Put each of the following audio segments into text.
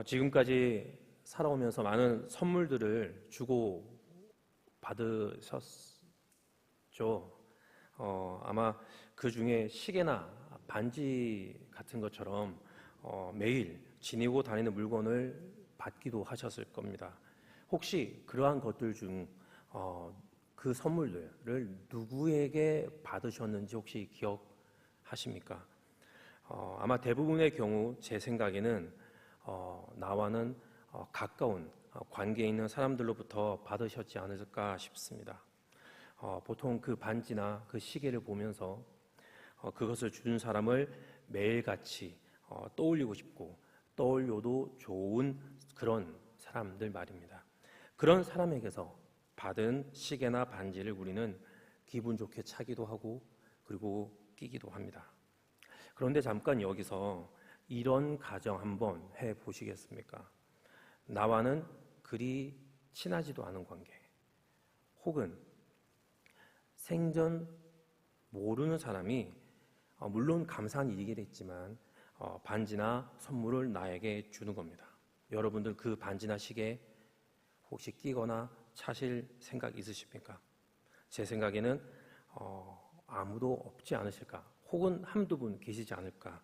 지금까지 살아오면서 많은 선물들을 주고 받으셨죠. 아마 그 중에 시계나 반지 같은 것처럼 매일 지니고 다니는 물건을 받기도 하셨을 겁니다. 혹시 그러한 것들 중 그 선물들을 누구에게 받으셨는지 혹시 기억하십니까? 아마 대부분의 경우 제 생각에는 나와는 가까운 관계에 있는 사람들로부터 받으셨지 않을까 싶습니다. 보통 그 반지나 그 시계를 보면서 그것을 준 사람을 매일같이 떠올리고 싶고 떠올려도 좋은 그런 사람들 말입니다. 그런 사람에게서 받은 시계나 반지를 우리는 기분 좋게 차기도 하고 그리고 끼기도 합니다. 그런데 잠깐 여기서 이런 가정 한번 해보시겠습니까? 나와는 그리 친하지도 않은 관계, 혹은 생전 모르는 사람이 물론 감사한 일이겠지만 반지나 선물을 나에게 주는 겁니다. 여러분들 그 반지나 시계 혹시 끼거나 차실 생각 있으십니까? 제 생각에는 아무도 없지 않으실까, 혹은 한두 분 계시지 않을까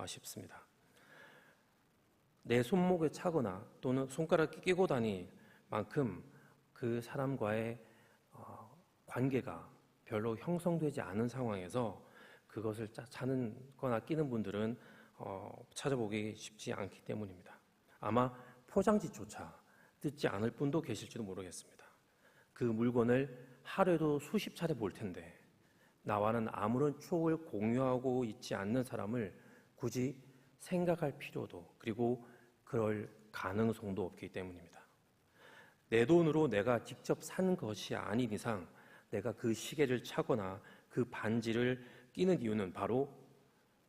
싶습니다. 내 손목에 차거나 또는 손가락에 끼고 다닐 만큼 그 사람과의 관계가 별로 형성되지 않은 상황에서 그것을 차는 거나 끼는 분들은 찾아보기 쉽지 않기 때문입니다. 아마 포장지조차 뜯지 않을 분도 계실지도 모르겠습니다. 그 물건을 하루에도 수십 차례 볼 텐데 나와는 아무런 추억을 공유하고 있지 않는 사람을 굳이 생각할 필요도, 그리고 그럴 가능성도 없기 때문입니다. 내 돈으로 내가 직접 산 것이 아닌 이상 내가 그 시계를 차거나 그 반지를 끼는 이유는 바로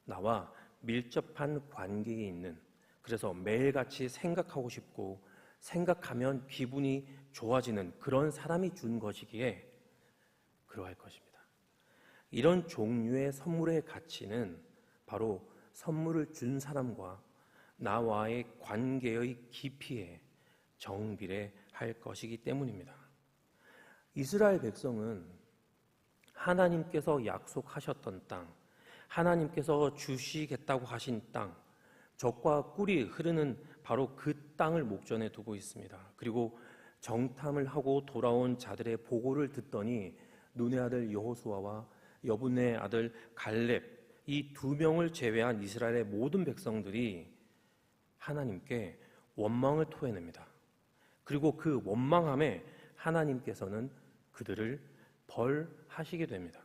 나와 밀접한 관계에 있는, 그래서 매일같이 생각하고 싶고 생각하면 기분이 좋아지는 그런 사람이 준 것이기에 그러할 것입니다. 이런 종류의 선물의 가치는 바로 선물을 준 사람과 나와의 관계의 깊이에 정비례할 것이기 때문입니다. 이스라엘 백성은 하나님께서 약속하셨던 땅, 하나님께서 주시겠다고 하신 땅, 젖과 꿀이 흐르는 바로 그 땅을 목전에 두고 있습니다. 그리고 정탐을 하고 돌아온 자들의 보고를 듣더니 눈의 아들 여호수아와 여분의 아들 갈렙, 이 두 명을 제외한 이스라엘의 모든 백성들이 하나님께 원망을 토해냅니다. 그리고 그 원망함에 하나님께서는 그들을 벌하시게 됩니다.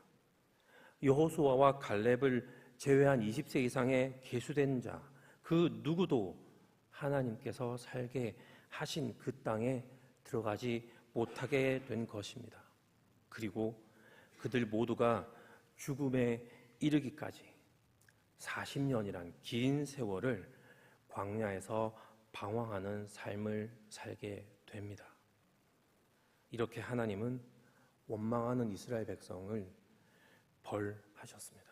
여호수아와 갈렙을 제외한 20세 이상의 계수된 자, 그 누구도 하나님께서 살게 하신 그 땅에 들어가지 못하게 된 것입니다. 그리고 그들 모두가 죽음에 이르기까지 40년이란 긴 세월을 광야에서 방황하는 삶을 살게 됩니다. 이렇게 하나님은 원망하는 이스라엘 백성을 벌하셨습니다.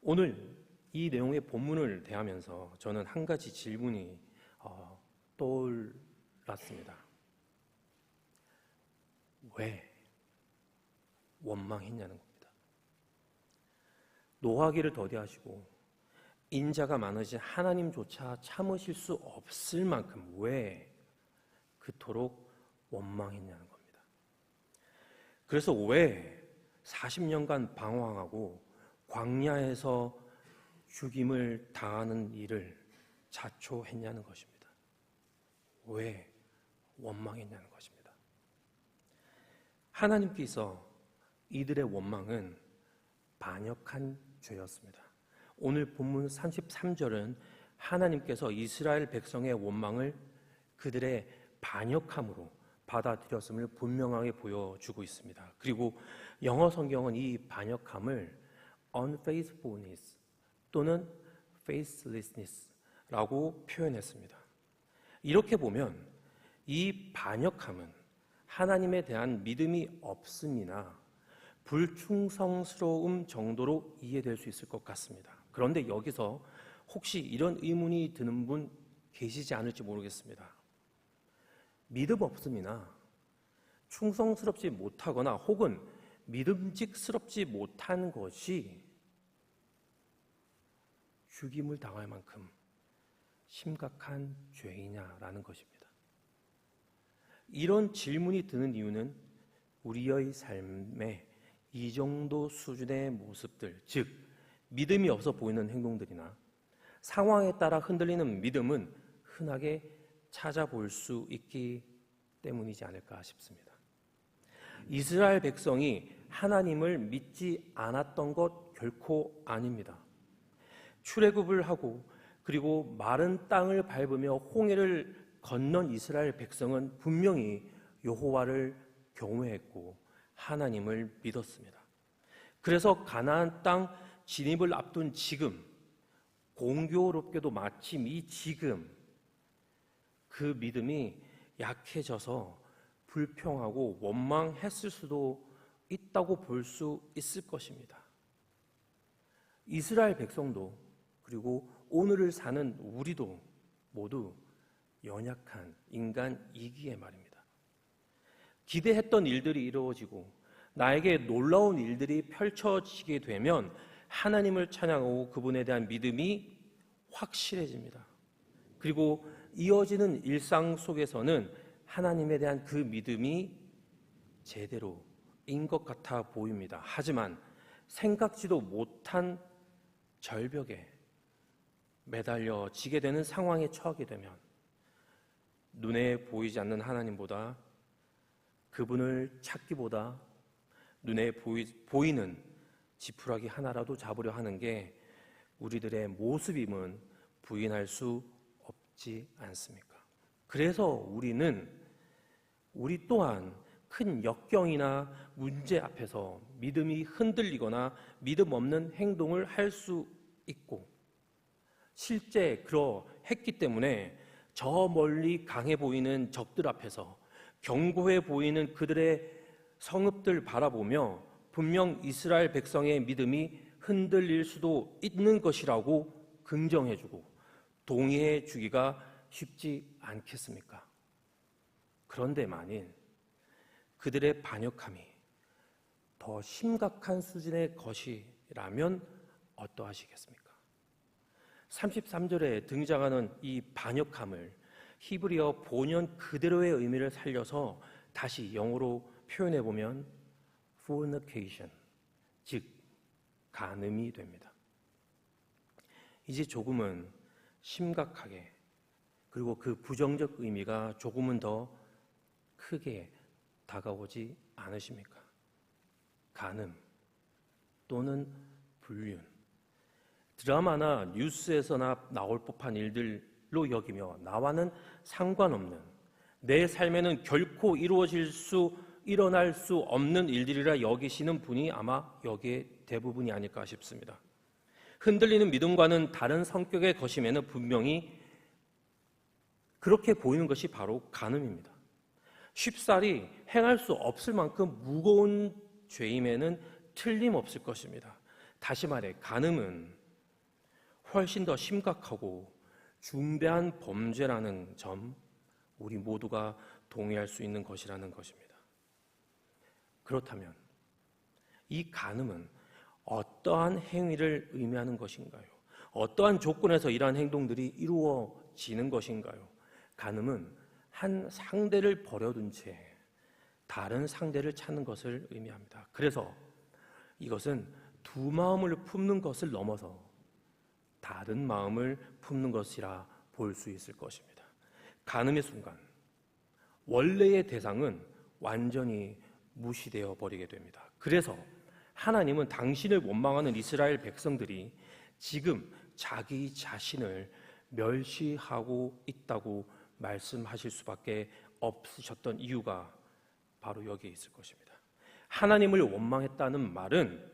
오늘 이 내용의 본문을 대하면서 저는 한 가지 질문이 떠올랐습니다. 왜 원망했냐는 겁니다. 노하기를 더디하시고 인자가 많으신 하나님조차 참으실 수 없을 만큼 왜 그토록 원망했냐는 겁니다. 그래서 왜 40년간 방황하고 광야에서 죽임을 당하는 일을 자초했냐는 것입니다. 왜 원망했냐는 것입니다. 하나님께서 이들의 원망은 반역한 죄였습니다. 오늘 본문 33절은 하나님께서 이스라엘 백성의 원망을 그들의 반역함으로 받아들였음을 분명하게 보여주고 있습니다. 그리고 영어 성경은 이 반역함을 unfaithfulness 또는 faithlessness라고 표현했습니다. 이렇게 보면 이 반역함은 하나님에 대한 믿음이 없음이나 불충성스러움 정도로 이해될 수 있을 것 같습니다. 그런데 여기서 혹시 이런 의문이 드는 분 계시지 않을지 모르겠습니다. 믿음 없음이나 충성스럽지 못하거나 혹은 믿음직스럽지 못한 것이 죽임을 당할 만큼 심각한 죄이냐라는 것입니다. 이런 질문이 드는 이유는 우리의 삶에 이 정도 수준의 모습들, 즉 믿음이 없어 보이는 행동들이나 상황에 따라 흔들리는 믿음은 흔하게 찾아볼 수 있기 때문이지 않을까 싶습니다. 이스라엘 백성이 하나님을 믿지 않았던 것 결코 아닙니다. 출애굽을 하고 그리고 마른 땅을 밟으며 홍해를 건넌 이스라엘 백성은 분명히 여호와를 경외했고 하나님을 믿었습니다. 그래서 가나안 땅 진입을 앞둔 지금, 공교롭게도 마침 이 지금 그 믿음이 약해져서 불평하고 원망했을 수도 있다고 볼 수 있을 것입니다. 이스라엘 백성도 그리고 오늘을 사는 우리도 모두 연약한 인간이기에 말입니다. 기대했던 일들이 이루어지고 나에게 놀라운 일들이 펼쳐지게 되면 하나님을 찬양하고 그분에 대한 믿음이 확실해집니다. 그리고 이어지는 일상 속에서는 하나님에 대한 그 믿음이 제대로인 것 같아 보입니다. 하지만 생각지도 못한 절벽에 매달려지게 되는 상황에 처하게 되면 눈에 보이지 않는 하나님보다 그분을 찾기보다 눈에 보이는 지푸라기 하나라도 잡으려 하는 게 우리들의 모습임은 부인할 수 없지 않습니까? 그래서 우리 또한 큰 역경이나 문제 앞에서 믿음이 흔들리거나 믿음 없는 행동을 할 수 있고 실제 그러했기 때문에 저 멀리 강해 보이는 적들 앞에서 견고해 보이는 그들의 성읍들 바라보며 분명 이스라엘 백성의 믿음이 흔들릴 수도 있는 것이라고 긍정해주고 동의해 주기가 쉽지 않겠습니까? 그런데 만일 그들의 반역함이 더 심각한 수준의 것이라면 어떠하시겠습니까? 33절에 등장하는 이 반역함을 히브리어 본연 그대로의 의미를 살려서 다시 영어로 표현해 보면 fornication, 즉 간음이 됩니다. 이제 조금은 심각하게 그리고 그 부정적 의미가 조금은 더 크게 다가오지 않으십니까? 간음 또는 불륜, 드라마나 뉴스에서나 나올 법한 일들로 여기며 나와는 상관없는 내 삶에는 결코 일어날 수 없는 일들이라 여기시는 분이 아마 여기에 대부분이 아닐까 싶습니다. 흔들리는 믿음과는 다른 성격의 것임에는 분명히 그렇게 보이는 것이 바로 간음입니다. 쉽사리 행할 수 없을 만큼 무거운 죄임에는 틀림없을 것입니다. 다시 말해 간음은 훨씬 더 심각하고 중대한 범죄라는 점 우리 모두가 동의할 수 있는 것이라는 것입니다. 그렇다면 이 간음은 어떠한 행위를 의미하는 것인가요? 어떠한 조건에서 이러한 행동들이 이루어지는 것인가요? 간음은 한 상대를 버려둔 채 다른 상대를 찾는 것을 의미합니다. 그래서 이것은 두 마음을 품는 것을 넘어서 다른 마음을 품는 것이라 볼 수 있을 것입니다. 간음의 순간 원래의 대상은 완전히 무시되어 버리게 됩니다. 그래서 하나님은 당신을 원망하는 이스라엘 백성들이 지금 자기 자신을 멸시하고 있다고 말씀하실 수밖에 없으셨던 이유가 바로 여기에 있을 것입니다. 하나님을 원망했다는 말은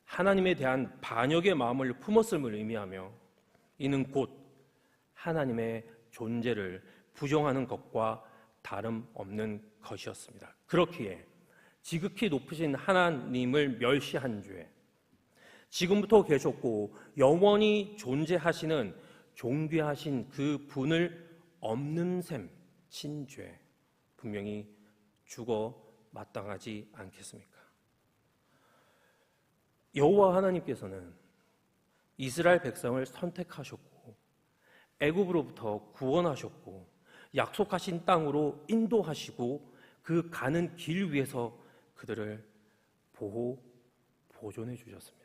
하나님에 대한 반역의 마음을 품었음을 의미하며 이는 곧 하나님의 존재를 부정하는 것과 다름없는 것이었습니다. 그렇기에 지극히 높으신 하나님을 멸시한 죄, 지금부터 계셨고 영원히 존재하시는 존귀하신 그 분을 없는 셈, 신죄, 분명히 죽어 마땅하지 않겠습니까? 여호와 하나님께서는 이스라엘 백성을 선택하셨고 애굽으로부터 구원하셨고 약속하신 땅으로 인도하시고 그 가는 길 위에서 그들을 보존해 주셨습니다.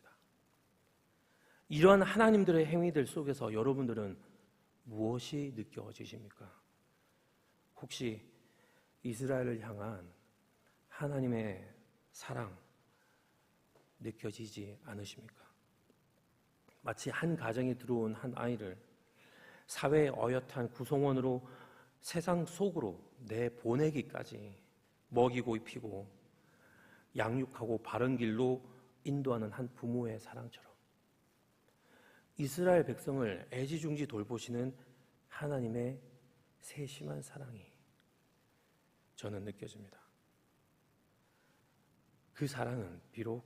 이러한 하나님들의 행위들 속에서 여러분들은 무엇이 느껴지십니까? 혹시 이스라엘을 향한 하나님의 사랑 느껴지지 않으십니까? 마치 한 가정에 들어온 한 아이를 사회의 어엿한 구성원으로 세상 속으로 내보내기까지 먹이고 입히고 양육하고 바른 길로 인도하는 한 부모의 사랑처럼 이스라엘 백성을 애지중지 돌보시는 하나님의 세심한 사랑이 저는 느껴집니다. 그 사랑은 비록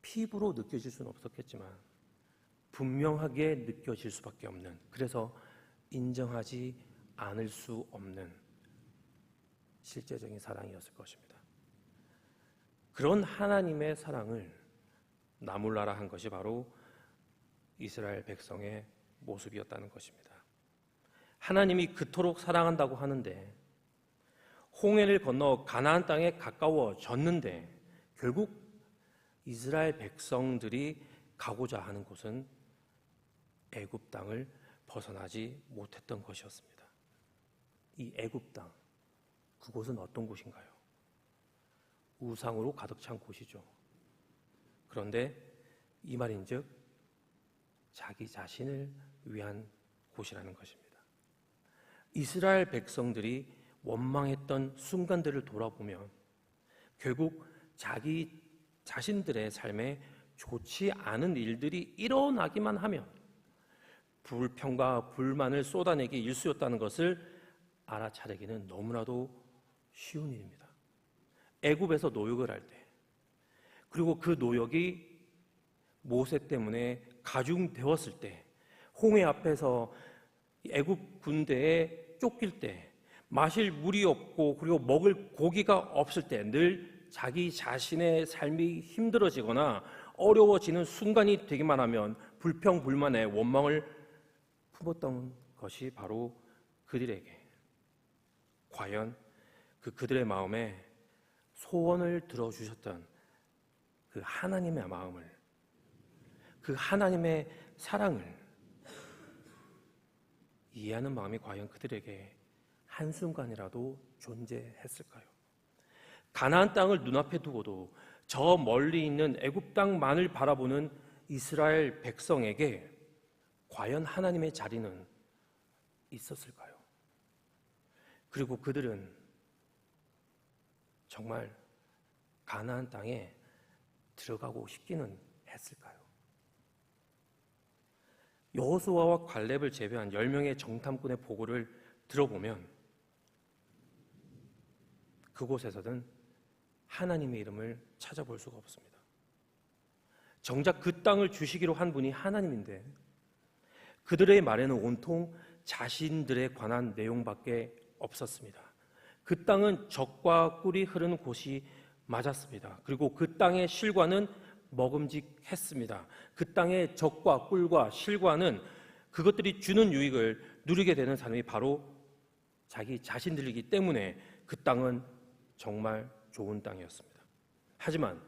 피부로 느껴질 수는 없었겠지만 분명하게 느껴질 수밖에 없는, 그래서 인정하지 않을 수 없는 실제적인 사랑이었을 것입니다. 그런 하나님의 사랑을 나몰라라 한 것이 바로 이스라엘 백성의 모습이었다는 것입니다. 하나님이 그토록 사랑한다고 하는데 홍해를 건너 가나안 땅에 가까워졌는데 결국 이스라엘 백성들이 가고자 하는 곳은 애굽 땅을 벗어나지 못했던 것이었습니다. 이 애굽 땅, 그곳은 어떤 곳인가요? 우상으로 가득 찬 곳이죠. 그런데 이 말인즉 자기 자신을 위한 곳이라는 것입니다. 이스라엘 백성들이 원망했던 순간들을 돌아보면 결국 자기 자신들의 삶에 좋지 않은 일들이 일어나기만 하면 불평과 불만을 쏟아내기 일쑤였다는 것을 알아차리기는 너무나도 쉬운 일입니다. 애굽에서 노역을 할 때, 그리고 그 노역이 모세 때문에 가중되었을 때, 홍해 앞에서 애굽 군대에 쫓길 때, 마실 물이 없고 그리고 먹을 고기가 없을 때 늘 자기 자신의 삶이 힘들어지거나 어려워지는 순간이 되기만 하면 불평, 불만에 원망을 품었던 것이 바로 그들에게, 과연 그들의 마음에 소원을 들어주셨던 그 하나님의 마음을, 그 하나님의 사랑을 이해하는 마음이 과연 그들에게 한순간이라도 존재했을까요? 가나안 땅을 눈앞에 두고도 저 멀리 있는 애굽 땅만을 바라보는 이스라엘 백성에게 과연 하나님의 자리는 있었을까요? 그리고 그들은 정말 가나안 땅에 들어가고 싶기는 했을까요? 여호수아와 갈렙을 제외한 10명의 정탐꾼의 보고를 들어보면 그곳에서는 하나님의 이름을 찾아볼 수가 없습니다. 정작 그 땅을 주시기로 한 분이 하나님인데 그들의 말에는 온통 자신들에 관한 내용밖에 없었습니다. 그 땅은 젖과 꿀이 흐르는 곳이 맞았습니다. 그리고 그 땅의 실과는 먹음직했습니다. 그 땅의 젖과 꿀과 실과는 그것들이 주는 유익을 누리게 되는 사람이 바로 자기 자신들이기 때문에 그 땅은 정말 좋은 땅이었습니다. 하지만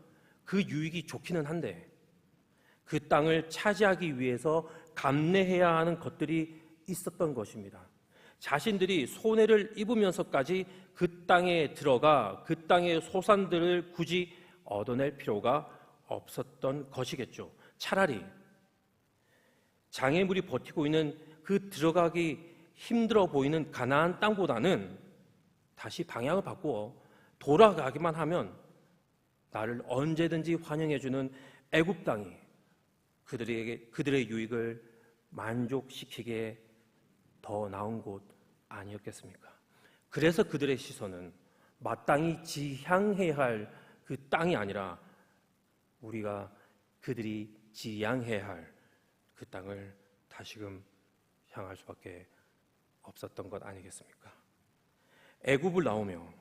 그 유익이 좋기는 한데 그 땅을 차지하기 위해서 감내해야 하는 것들이 있었던 것입니다. 자신들이 손해를 입으면서까지 그 땅에 들어가 그 땅의 소산들을 굳이 얻어낼 필요가 없었던 것이겠죠. 차라리 장애물이 버티고 있는 그 들어가기 힘들어 보이는 가나안 땅보다는 다시 방향을 바꾸어 돌아가기만 하면 나를 언제든지 환영해주는 애굽 땅이 그들의 유익을 만족시키기에 더 나은 곳 아니었겠습니까? 그래서 그들의 시선은 마땅히 지향해야 할 그 땅이 아니라 우리가 그들이 지양해야 할 그 땅을 다시금 향할 수밖에 없었던 것 아니겠습니까? 애굽을 나오며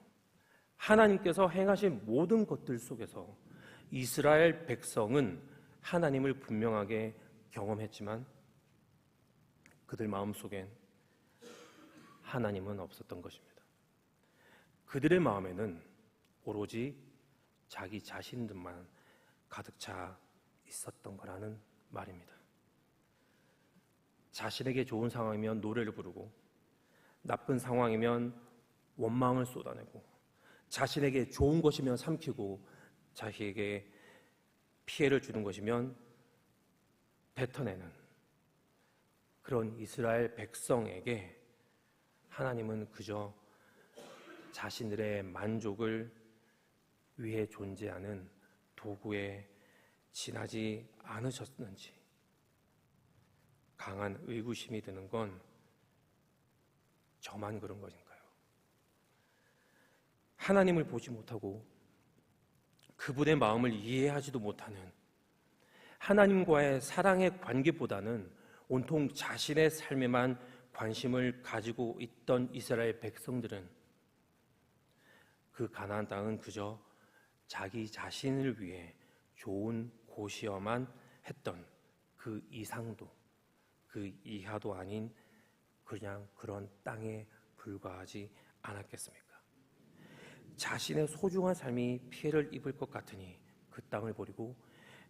하나님께서 행하신 모든 것들 속에서 이스라엘 백성은 하나님을 분명하게 경험했지만 그들 마음속엔 하나님은 없었던 것입니다. 그들의 마음에는 오로지 자기 자신들만 가득 차 있었던 거라는 말입니다. 자신에게 좋은 상황이면 노래를 부르고 나쁜 상황이면 원망을 쏟아내고 자신에게 좋은 것이면 삼키고 자기에게 피해를 주는 것이면 뱉어내는 그런 이스라엘 백성에게 하나님은 그저 자신들의 만족을 위해 존재하는 도구에 지나지 않으셨는지 강한 의구심이 드는 건 저만 그런 것인가요? 하나님을 보지 못하고 그분의 마음을 이해하지도 못하는 하나님과의 사랑의 관계보다는 온통 자신의 삶에만 관심을 가지고 있던 이스라엘 백성들은 그 가나안 땅은 그저 자기 자신을 위해 좋은 곳이어만 했던 그 이상도 그 이하도 아닌 그냥 그런 땅에 불과하지 않았겠습니까? 자신의 소중한 삶이 피해를 입을 것 같으니 그 땅을 버리고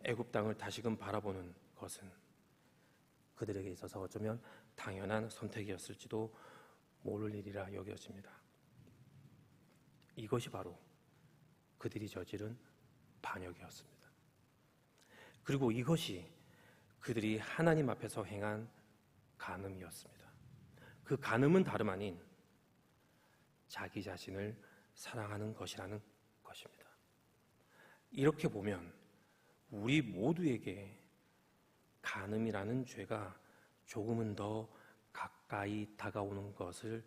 애굽 땅을 다시금 바라보는 것은 그들에게 있어서 어쩌면 당연한 선택이었을지도 모를 일이라 여겨집니다. 이것이 바로 그들이 저지른 반역이었습니다. 그리고 이것이 그들이 하나님 앞에서 행한 간음이었습니다. 그 간음은 다름 아닌 자기 자신을 사랑하는 것이라는 것입니다. 이렇게 보면 우리 모두에게 간음이라는 죄가 조금은 더 가까이 다가오는 것으로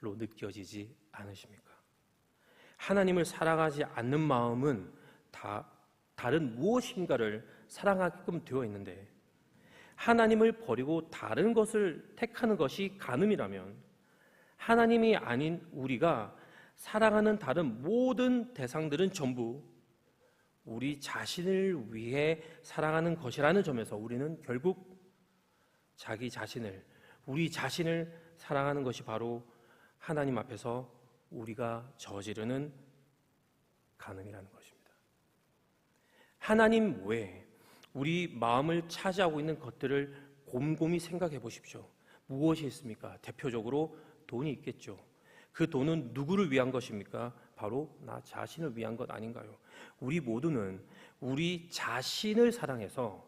느껴지지 않으십니까? 하나님을 사랑하지 않는 마음은 다른 무엇인가를 사랑하게끔 되어 있는데 하나님을 버리고 다른 것을 택하는 것이 간음이라면 하나님이 아닌 우리가 사랑하는 다른 모든 대상들은 전부 우리 자신을 위해 사랑하는 것이라는 점에서 우리는 결국 우리 자신을 사랑하는 것이 바로 하나님 앞에서 우리가 저지르는 간음이라는 것입니다. 하나님 외에 우리 마음을 차지하고 있는 것들을 곰곰이 생각해 보십시오. 무엇이 있습니까? 대표적으로 돈이 있겠죠. 그 돈은 누구를 위한 것입니까? 바로 나 자신을 위한 것 아닌가요? 우리 모두는 우리 자신을 사랑해서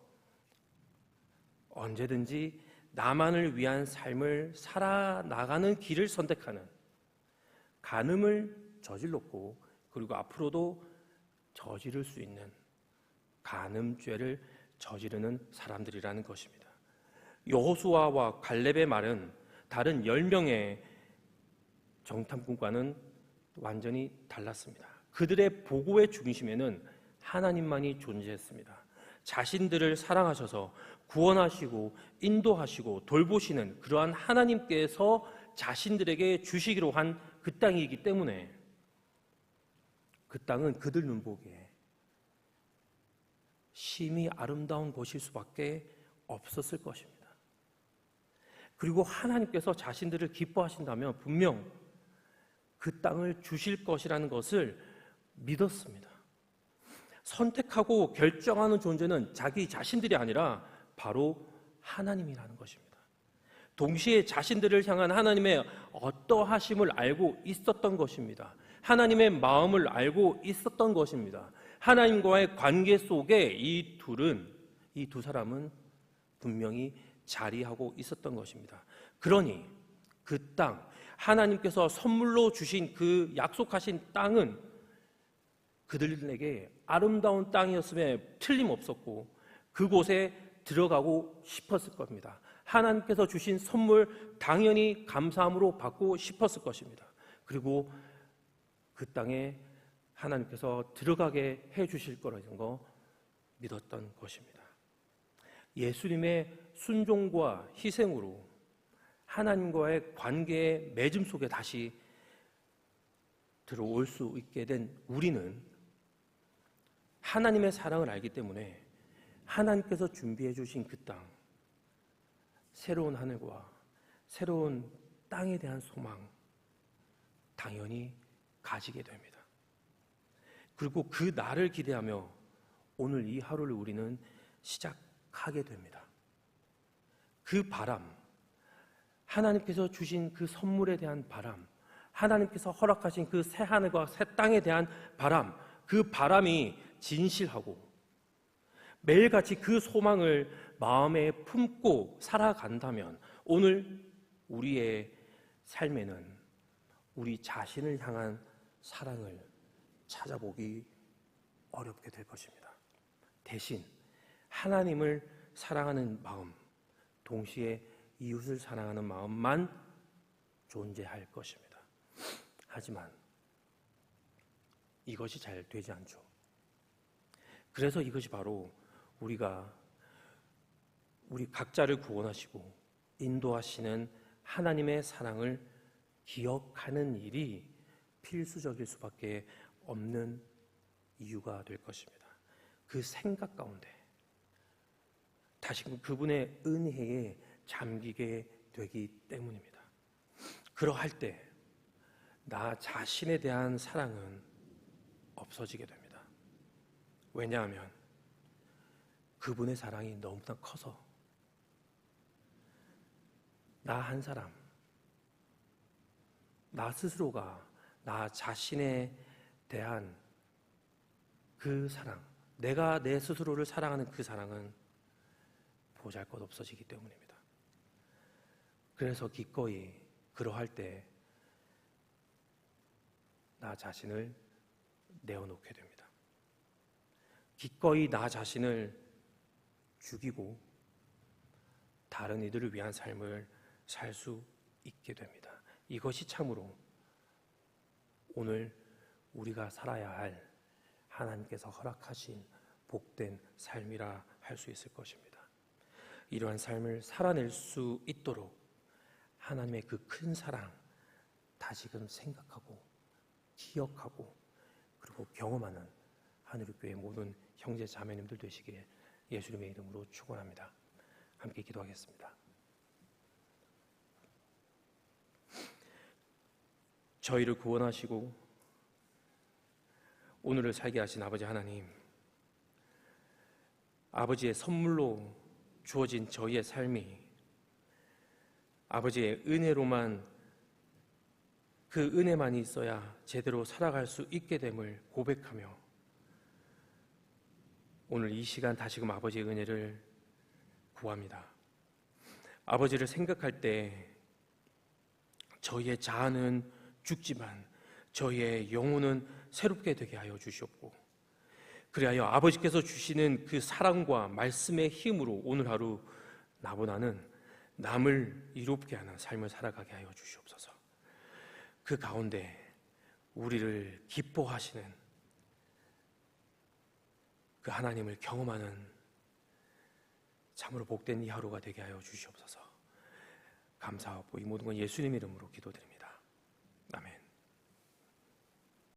언제든지 나만을 위한 삶을 살아나가는 길을 선택하는 간음을 저질렀고 그리고 앞으로도 저지를 수 있는 간음죄를 저지르는 사람들이라는 것입니다. 여호수아와 갈렙의 말은 다른 10명의 정탐꾼과는 완전히 달랐습니다. 그들의 보고의 중심에는 하나님만이 존재했습니다. 자신들을 사랑하셔서 구원하시고 인도하시고 돌보시는 그러한 하나님께서 자신들에게 주시기로 한 그 땅이기 때문에 그 땅은 그들 눈보기에 심히 아름다운 곳일 수밖에 없었을 것입니다. 그리고 하나님께서 자신들을 기뻐하신다면 분명 그 땅을 주실 것이라는 것을 믿었습니다. 선택하고 결정하는 존재는 자기 자신들이 아니라 바로 하나님이라는 것입니다. 동시에 자신들을 향한 하나님의 어떠하심을 알고 있었던 것입니다. 하나님의 마음을 알고 있었던 것입니다. 하나님과의 관계 속에 이 두 사람은 분명히 자리하고 있었던 것입니다. 그러니 그 땅, 하나님께서 선물로 주신 그 약속하신 땅은 그들에게 아름다운 땅이었음에 틀림없었고 그곳에 들어가고 싶었을 겁니다. 하나님께서 주신 선물 당연히 감사함으로 받고 싶었을 것입니다. 그리고 그 땅에 하나님께서 들어가게 해 주실 거라는 거 믿었던 것입니다. 예수님의 순종과 희생으로 하나님과의 관계의 맺음 속에 다시 들어올 수 있게 된 우리는 하나님의 사랑을 알기 때문에 하나님께서 준비해 주신 그 땅, 새로운 하늘과 새로운 땅에 대한 소망 당연히 가지게 됩니다. 그리고 그 날을 기대하며 오늘 이 하루를 우리는 시작하게 됩니다. 그 바람, 하나님께서 주신 그 선물에 대한 바람, 하나님께서 허락하신 그 새 하늘과 새 땅에 대한 바람, 그 바람이 진실하고 매일같이 그 소망을 마음에 품고 살아간다면 오늘 우리의 삶에는 우리 자신을 향한 사랑을 찾아보기 어렵게 될 것입니다. 대신 하나님을 사랑하는 마음, 동시에 이웃을 사랑하는 마음만 존재할 것입니다. 하지만 이것이 잘 되지 않죠. 그래서 이것이 바로 우리가 우리 각자를 구원하시고 인도하시는 하나님의 사랑을 기억하는 일이 필수적일 수밖에 없는 이유가 될 것입니다. 그 생각 가운데 다시금 그분의 은혜에 잠기게 되기 때문입니다. 그러할 때 나 자신에 대한 사랑은 없어지게 됩니다. 왜냐하면 그분의 사랑이 너무나 커서 나 한 사람, 나 스스로가 나 자신에 대한 그 사랑, 내가 내 스스로를 사랑하는 그 사랑은 보잘것 없어지기 때문입니다. 그래서 기꺼이 그러할 때 나 자신을 내어놓게 됩니다. 기꺼이 나 자신을 죽이고 다른 이들을 위한 삶을 살 수 있게 됩니다. 이것이 참으로 오늘 우리가 살아야 할 하나님께서 허락하신 복된 삶이라 할 수 있을 것입니다. 이러한 삶을 살아낼 수 있도록 하나님의 그 큰 사랑 다시금 생각하고 기억하고 그리고 경험하는 하늘교회 모든 형제 자매님들 되시길 예수님의 이름으로 축원합니다. 함께 기도하겠습니다. 저희를 구원하시고 오늘을 살게 하신 아버지 하나님, 아버지의 선물로 주어진 저희의 삶이 아버지의 은혜로만 그 은혜만이 있어야 제대로 살아갈 수 있게 됨을 고백하며 오늘 이 시간 다시금 아버지의 은혜를 구합니다. 아버지를 생각할 때 저희의 자아는 죽지만 저희의 영혼은 새롭게 되게 하여 주시옵고 그리하여 아버지께서 주시는 그 사랑과 말씀의 힘으로 오늘 하루 나보다는 남을 이롭게 하는 삶을 살아가게 하여 주시옵소서. 그 가운데 우리를 기뻐하시는 그 하나님을 경험하는 참으로 복된 이 하루가 되게 하여 주시옵소서. 감사하고 이 모든 건 예수님 이름으로 기도드립니다. 아멘.